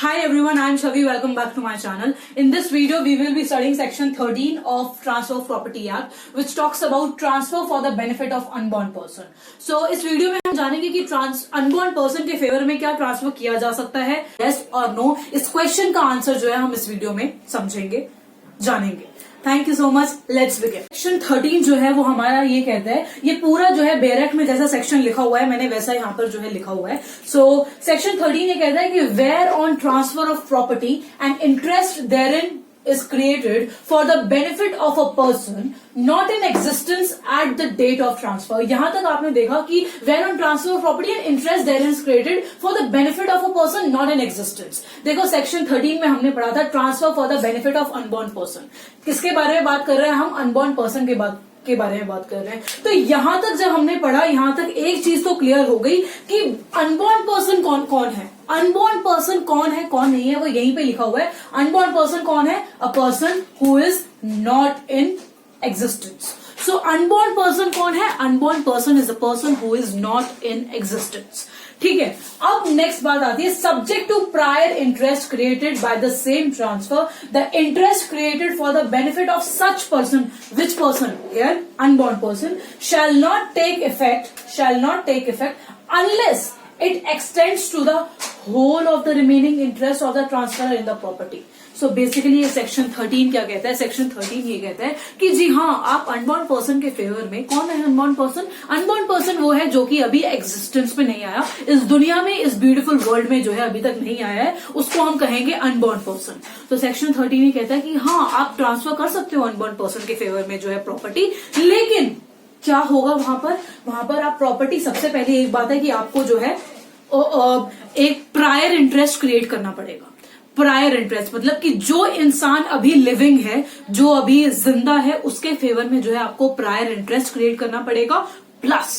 Hi everyone, I am Shavi. Welcome back to my channel. In this video, we will be studying section 13 of Transfer of Property Act, which talks about transfer for the benefit of unborn person. So इस video में हम जानेंगे कि unborn person के favour में क्या transfer किया जा सकता है, yes और no. इस क्वेश्चन का आंसर जो है हम इस वीडियो में समझेंगे, जानेंगे. Thank you so much. Let's begin. Section 13 जो है वो हमारा ये कहता है, ये पूरा जो है बेरेक्ट में जैसा सेक्शन लिखा हुआ है मैंने वैसा यहाँ पर जो है लिखा हुआ है. सो सेक्शन 13 ये कहता है कि where on transfer of property and interest therein is created for the benefit of a person not in existence at the date of transfer. यहां तक आपने देखा कि where on transfer of property and interest therein is created for the benefit of a person not in existence. देखो section 13 में हमने पढ़ा था transfer for the benefit of unborn person. किसके बारे में बात कर रहे हैं हम? अनबॉर्न पर्सन के बारे में बात कर रहे हैं. तो यहां तक जब हमने पढ़ा, यहां तक एक चीज तो क्लियर हो गई कि अनबॉर्न पर्सन कौन कौन है. अनबॉर्न पर्सन कौन है कौन नहीं है वो यहीं पे लिखा हुआ है. अनबॉर्न पर्सन कौन है? A person who is not in existence. So unborn person कौन है? Unborn person is a person who is not in existence. ठीक है. अब नेक्स्ट बात आती है subject to prior interest created by the same transfer the interest created for the benefit of such person. Which person? Here unborn person shall not take effect unless it extends to the whole of the remaining interest of the transferor in the property. So basically ये section 13 क्या कहता है? Section 13 ये कहता है कि जी हाँ, आप अनबॉर्न पर्सन के फेवर में. कौन है अनबॉर्न पर्सन? अनबॉर्न पर्सन वो है जो कि अभी एग्जिस्टेंस में नहीं आया, इस दुनिया में, इस ब्यूटीफुल वर्ल्ड में जो है अभी तक नहीं आया है, उसको हम कहेंगे अनबॉर्न पर्सन. तो सेक्शन 13 ये कहता है कि हाँ, आप ट्रांसफर कर सकते हो अनबॉर्न पर्सन के फेवर में जो है प्रॉपर्टी, लेकिन क्या होगा वहां पर आप प्रॉपर्टी, सबसे पहले एक बात है कि आपको जो है एक प्रायर इंटरेस्ट क्रिएट करना पड़ेगा. प्रायर इंटरेस्ट मतलब कि जो इंसान अभी लिविंग है, जो अभी जिंदा है, उसके फेवर में जो है आपको प्रायर इंटरेस्ट क्रिएट करना पड़ेगा. प्लस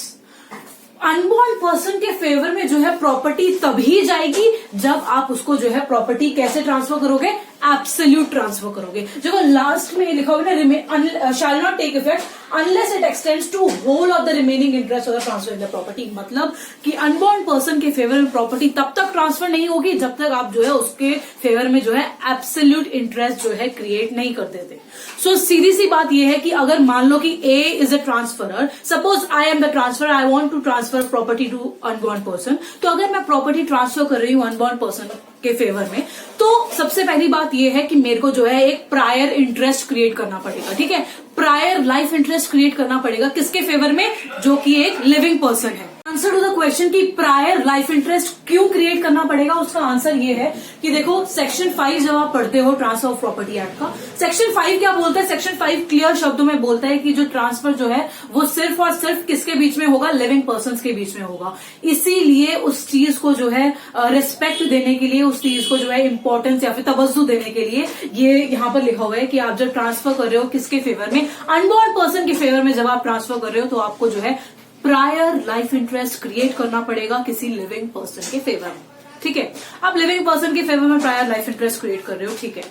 अनबॉर्न पर्सन के फेवर में जो है प्रॉपर्टी तभी जाएगी जब आप उसको जो है प्रॉपर्टी कैसे ट्रांसफर करोगे? एब्सोल्यूट ट्रांसफर करोगे. जो लास्ट में लिखा होगा ना, shall not take effect unless it extends to whole of the remaining interest of the transfer in the property. मतलब कि अनबॉर्न पर्सन के फेवर में प्रॉपर्टी तब तक ट्रांसफर नहीं होगी जब तक आप जो है उसके फेवर में जो है एब्सोल्यूट इंटरेस्ट जो है क्रिएट नहीं कर देते. सो सीधी सी बात यह है कि अगर मान लो कि A is a transferor, suppose I am the transfer, I want to transfer property to unborn person. तो अगर मैं प्रॉपर्टी ट्रांसफर कर रही हूं अनबॉर्न पर्सन के फेवर में, तो सबसे पहली बात यह है कि मेरे को जो है एक प्रायर इंटरेस्ट क्रिएट करना पड़ेगा. ठीक है, प्रायर लाइफ इंटरेस्ट क्रिएट करना पड़ेगा. किसके फेवर में? जो कि एक लिविंग पर्सन है. आंसर टू द क्वेश्चन कि प्रायर लाइफ इंटरेस्ट क्यों क्रिएट करना पड़ेगा, उसका आंसर ये है कि देखो सेक्शन 5 जब आप पढ़ते हो ट्रांसफर ऑफ प्रॉपर्टी एक्ट का, सेक्शन 5 क्या बोलता है? सेक्शन 5 क्लियर शब्दों में बोलता है कि जो ट्रांसफर जो है वो सिर्फ और सिर्फ किसके बीच में होगा? लिविंग पर्सन के बीच में होगा. इसीलिए उस चीज को जो है रिस्पेक्ट देने के लिए, उस चीज को जो है इंपॉर्टेंस या फिर तवज्जो देने के लिए ये यहाँ पर लिखा हुआ है कि आप जब ट्रांसफर कर रहे हो किसके फेवर में? अनबॉर्न पर्सन के फेवर में जब आप ट्रांसफर कर रहे हो तो आपको जो है प्रायर लाइफ इंटरेस्ट क्रिएट करना पड़ेगा किसी लिविंग पर्सन के फेवर में. ठीक है, आप लिविंग पर्सन के फेवर में प्रायर लाइफ इंटरेस्ट क्रिएट कर रहे हो. ठीक है,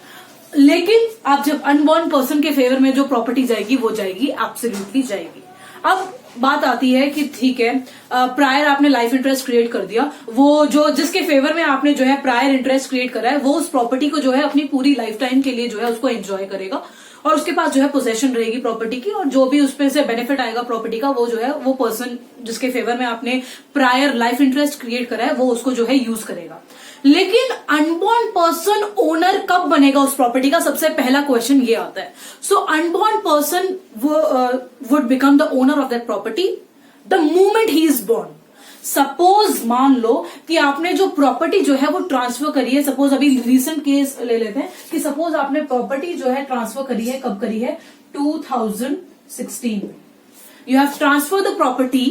लेकिन आप जब अनबॉर्न पर्सन के फेवर में जो प्रॉपर्टी जाएगी वो जाएगी, एब्सोल्युटली जाएगी. अब बात आती है कि ठीक है, प्रायर आपने लाइफ इंटरेस्ट क्रिएट कर दिया, वो जो जिसके फेवर में आपने जो है प्रायर इंटरेस्ट क्रिएट करा है वो उस प्रॉपर्टी को जो है अपनी पूरी लाइफ टाइम के लिए जो है उसको एंजॉय करेगा और उसके पास जो है पोजेशन रहेगी प्रॉपर्टी की, और जो भी उसमें से बेनिफिट आएगा प्रॉपर्टी का वो जो है वो पर्सन जिसके फेवर में आपने प्रायर लाइफ इंटरेस्ट क्रिएट करा है वो उसको जो है यूज करेगा. लेकिन अनबॉर्न पर्सन ओनर कब बनेगा उस प्रॉपर्टी का? सबसे पहला क्वेश्चन ये आता है. So unborn person would become the owner of that property the moment he is born. Suppose मान लो कि आपने जो प्रॉपर्टी जो है वो ट्रांसफर करी है, सपोज अभी रिसेंट केस ले लेते हैं कि सपोज आपने प्रॉपर्टी जो है ट्रांसफर करी है, कब करी है? 2016 में. You have transfer the property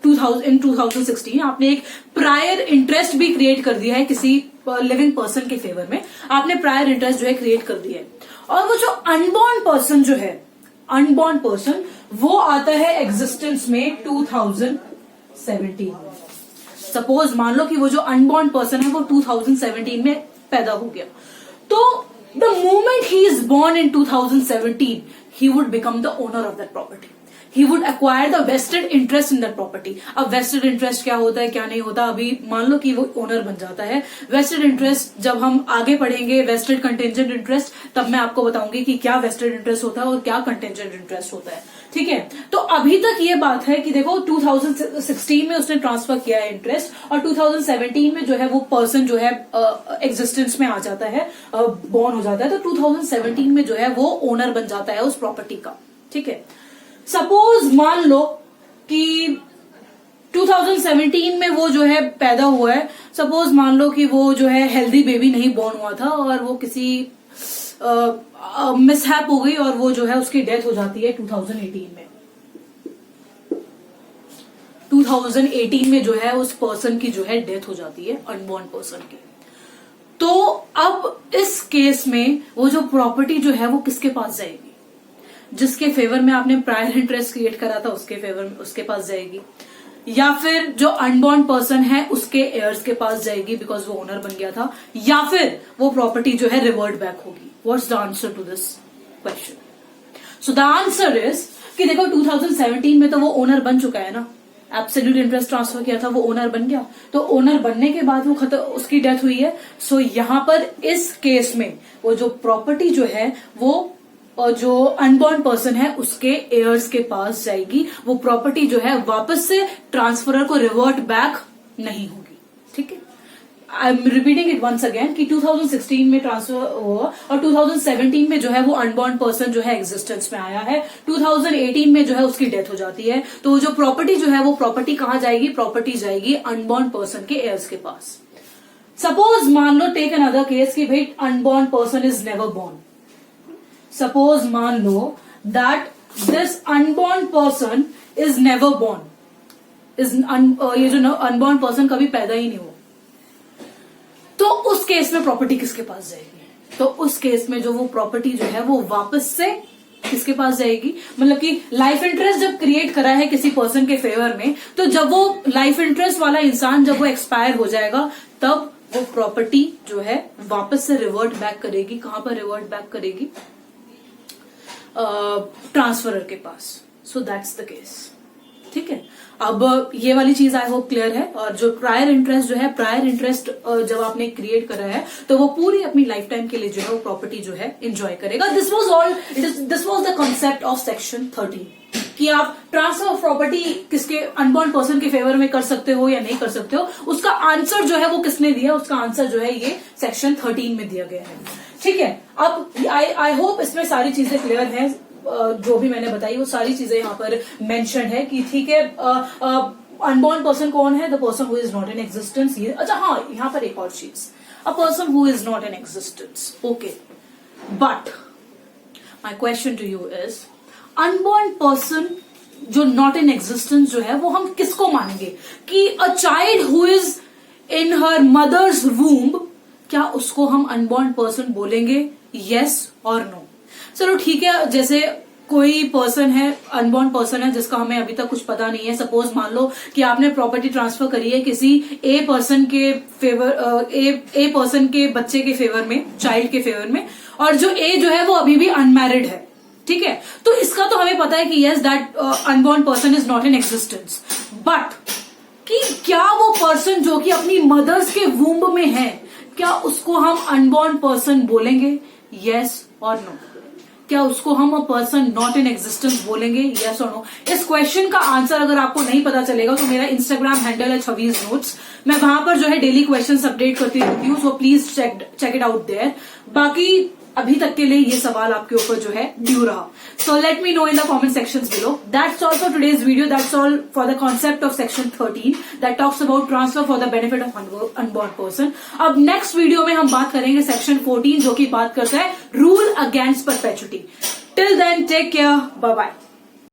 in 2016. आपने एक प्रायर इंटरेस्ट भी क्रिएट कर दिया है किसी लिविंग पर्सन के फेवर में, आपने प्रायर इंटरेस्ट जो है क्रिएट कर दिया है. और वो जो अनबॉर्न पर्सन जो है, अनबॉर्न पर्सन वो आता है एग्जिस्टेंस में 2017 में. सपोज मान लो कि वो जो अनबॉर्न पर्सन है वो 2017 में पैदा हो गया. तो the moment he is born in 2017 he would become the owner of that property. He would acquire the vested interest in that property. अब वेस्टेड इंटरेस्ट क्या होता है क्या नहीं होता, अभी मान लो कि वो ओनर बन जाता है। वेस्टेड इंटरेस्ट जब हम आगे पढ़ेंगे, वेस्टेड कंटेंजेंट इंटरेस्ट, तब मैं आपको बताऊंगी कि क्या वेस्टेड इंटरेस्ट होता है और क्या कंटेंजेंट इंटरेस्ट होता है। ठीक है, तो अभी तक ये बात है कि देखो 2016 में उसने ट्रांसफर किया है इंटरेस्ट, और 2017 में जो है वो पर्सन जो है एग्जिस्टेंस में आ जाता है, बॉर्न हो जाता है, तो 2017 में जो है वो ओनर बन जाता है उस प्रॉपर्टी का। ठीक है, सपोज मान लो कि 2017 में वो जो है पैदा हुआ है, सपोज मान लो कि वो जो है हेल्दी बेबी नहीं बॉर्न हुआ था और वो किसी मिसहैप हो गई और वो जो है उसकी डेथ हो जाती है 2018 में। 2018 में जो है उस पर्सन की जो है डेथ हो जाती है, अनबॉर्न पर्सन की। तो अब इस केस में वो जो प्रॉपर्टी जो है वो किसके पास जाएगी? जिसके फेवर में आपने प्रायर इंटरेस्ट क्रिएट करा था उसके फेवर में उसके पास जाएगी, या फिर जो अनबॉर्न पर्सन है उसके एयर्स के पास जाएगी बिकॉज वो ओनर बन गया था, या फिर वो प्रॉपर्टी जो है रिवर्ट बैक होगी। What's the answer to this question? So the answer is कि देखो 2017 में तो वो ओनर बन चुका है ना, एब्सोल्यूट इंटरेस्ट ट्रांसफर किया था, वो ओनर बन गया, तो ओनर बनने के बाद वो उसकी डेथ हुई है। सो यहां पर इस केस में वो जो प्रॉपर्टी जो है वो और जो अनबॉर्न पर्सन है उसके एयर्स के पास जाएगी। वो प्रॉपर्टी जो है वापस से ट्रांसफरर को रिवर्ट बैक नहीं होगी। ठीक है, I am repeating it once again कि 2016 में ट्रांसफर हुआ और 2017 में जो है वो अनबॉर्न पर्सन जो है एग्जिस्टेंस में आया है, 2018 में जो है उसकी डेथ हो जाती है। तो जो प्रॉपर्टी जो है वो प्रॉपर्टी कहां जाएगी? प्रॉपर्टी जाएगी अनबॉर्न पर्सन के एयर्स के पास। सपोज मान लो, टेक अनदर केस कि भाई unborn person is never born. Suppose मान लो that this unborn person is never born, ये जो अनबॉर्न पर्सन कभी पैदा ही नहीं हुआ, तो उस केस में प्रॉपर्टी किसके पास जाएगी? तो उस केस में जो वो प्रॉपर्टी जो है वो वापस से किसके पास जाएगी? मतलब कि लाइफ इंटरेस्ट जब क्रिएट करा है किसी पर्सन के फेवर में, तो जब वो लाइफ इंटरेस्ट वाला इंसान जब वो एक्सपायर हो जाएगा तब वो प्रॉपर्टी जो है वापस से रिवर्ट बैक करेगी। कहां पर रिवर्ट बैक करेगी? ट्रांसफरर के पास। So that's the case. ठीक है, अब ये वाली चीज आई होप क्लियर है। और जो प्रायर इंटरेस्ट जो है, प्रायर इंटरेस्ट जब आपने क्रिएट करा है तो वो पूरी अपनी लाइफ टाइम के लिए जो है वो प्रॉपर्टी जो है एंजॉय करेगा। This was the concept of section 13 कि आप ट्रांसफर ऑफ प्रॉपर्टी किसके अनबॉर्न पर्सन के फेवर में कर सकते हो या नहीं कर सकते हो। उसका आंसर जो है वो किसने दिया? उसका आंसर जो है ये सेक्शन 13 में दिया गया है। ठीक है, अब आई होप इसमें सारी चीजें क्लियर हैं। जो भी मैंने बताई वो सारी चीजें यहाँ पर मेंशन है कि ठीक है, अनबॉर्न पर्सन कौन है? The person who is not in existence. अच्छा हाँ, यहाँ पर एक और चीज, a person who is not in existence. Okay, but my question to you is, unborn person जो नॉट इन एग्जिस्टेंस जो है वो हम किसको मानेंगे? कि a child who is in her mother's womb, क्या उसको हम अनबॉर्न पर्सन बोलेंगे? यस और नो? चलो ठीक है, जैसे कोई पर्सन है, अनबॉर्न पर्सन है जिसका हमें अभी तक कुछ पता नहीं है। सपोज मान लो कि आपने प्रॉपर्टी ट्रांसफर करी है किसी ए पर्सन के फेवर, ए पर्सन के बच्चे के फेवर में, चाइल्ड के फेवर में, और जो ए जो है वो अभी भी अनमैरिड है। ठीक है, तो इसका तो हमें पता है कि yes that unborn person is not in existence. But कि क्या वो पर्सन जो कि अपनी मदर्स के वूम्ब में है, क्या उसको हम अनबॉर्न पर्सन बोलेंगे? यस और नो? क्या उसको हम a person not in existence बोलेंगे? यस और नो? इस क्वेश्चन का आंसर अगर आपको नहीं पता चलेगा तो मेरा इंस्टाग्राम हैंडल है छवीज नोट्स, मैं वहां पर जो है डेली क्वेश्चंस अपडेट करती रहती हूँ। So please check it out there. बाकी अभी तक के लिए ये सवाल आपके ऊपर जो है ड्यू रहा। So let me know in the comment sections below. That's all for today's video. That's all for the concept of section 13 that talks about transfer for the benefit of unborn person. अब next video में हम बात करेंगे section 14 जो कि बात करता है rule against perpetuity. Till then take care, bye bye.